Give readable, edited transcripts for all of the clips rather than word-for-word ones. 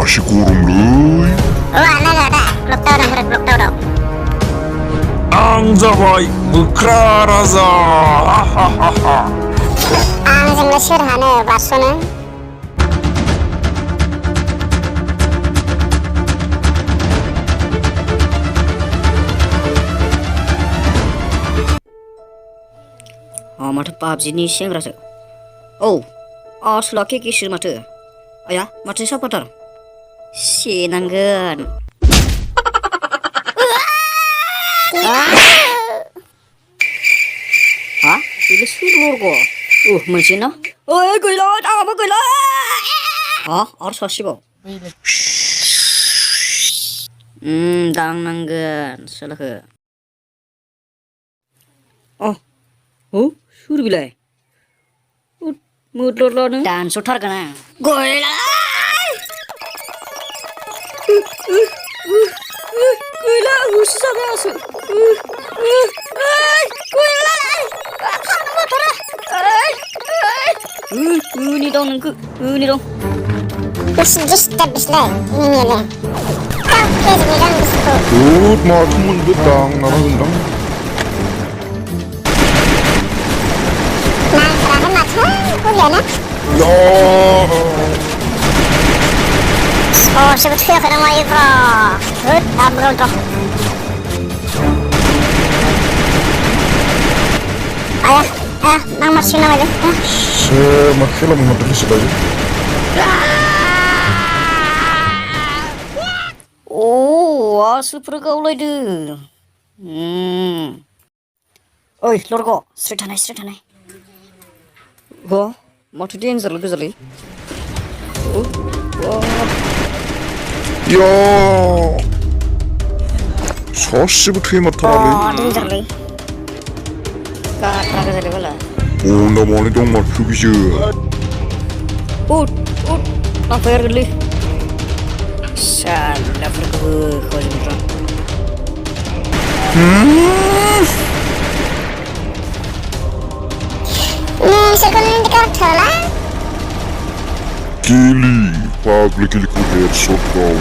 Nasi kurung leuy. Klub tau dong. Anjay, bekraraza. Hahaha. Anjing sederhana baksonya. माथो पाबजिनि सेंग्रासो औ आसला केकेसो माथो आया माथो सापाटार सेनांगोन हा बेलाय सोर लरग' मोनसे ना ओइ गैला आंहाबो गैला हा आरो सासेबाव दांनांगोन सोलोखो औ सोर बिलाय मोद्लदलानो दानस'थारगोन आं गैला गैला होसो जाबाय आंसो नि दं नोंखो नि दं Distablislah ini nih. Oke, bilang disitu. Malah mendetang nara gendang. Nah, terakhir macam kuliah nak. Ya. Oh, sebut via kena mai bro. Tabung tu. Ayah, nang masih nama itu. Semakin mengerti sedaya. आसुफोर गावलायदों ओइ लरग' स्रि थानाय माथो देन्जारलै गोजालै 야, 사씨부터 해마타라니. Dengarlah. 가트라 गोजालै बोला 온다 마니 정말 죽이지. नांफाया गोरलै सालाफोरखौबो खजोबदों Sekarang dekat lah. Kili, pagli ku headshot kau.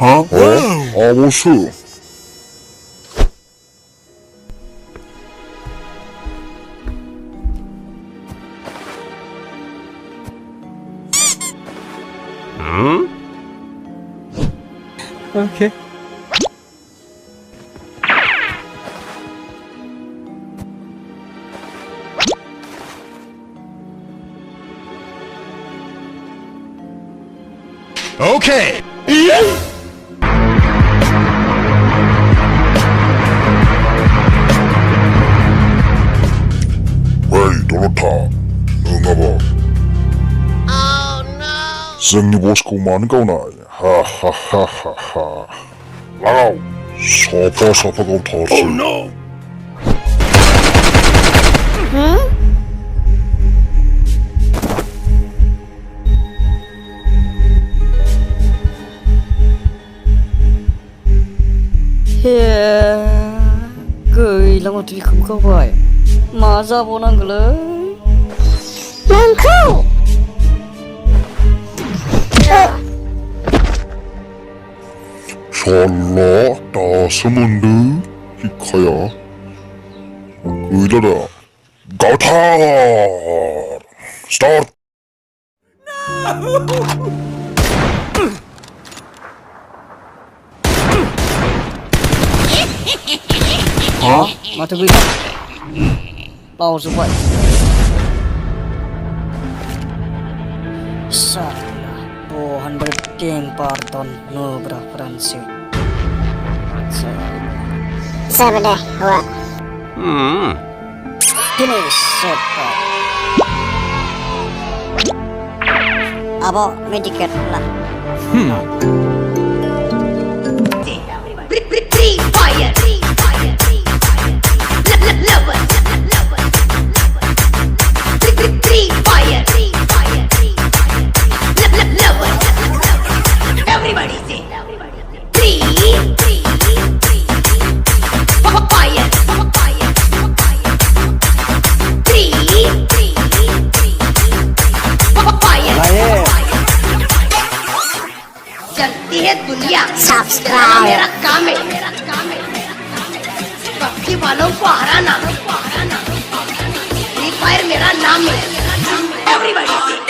Hah? Amusu. Okay. Okay. Wey, Dorota, nga ba? Sing ni boss ko man ikaw na. Ha ha ha ha ha. Lagaw, sopa kau tarsi. Oh no! Gila mati kamu kawai. Masa bonang gele. Mangku. Shala, ta semundu, hikaya. Gila da. Gautar! Start! Hah? Mati gue. Tahu supaya. Salah. Bohan berting pardon no preferensi. Sabar deh, Wak. Ini sepak. Apa mediket lah. Free fire. Free fire. Everybody say free fire. चलती है दुनिया Subscribe. मेरा काम है पक्षी वालों को हराना free fire मेरा नाम है एवरीबॉडी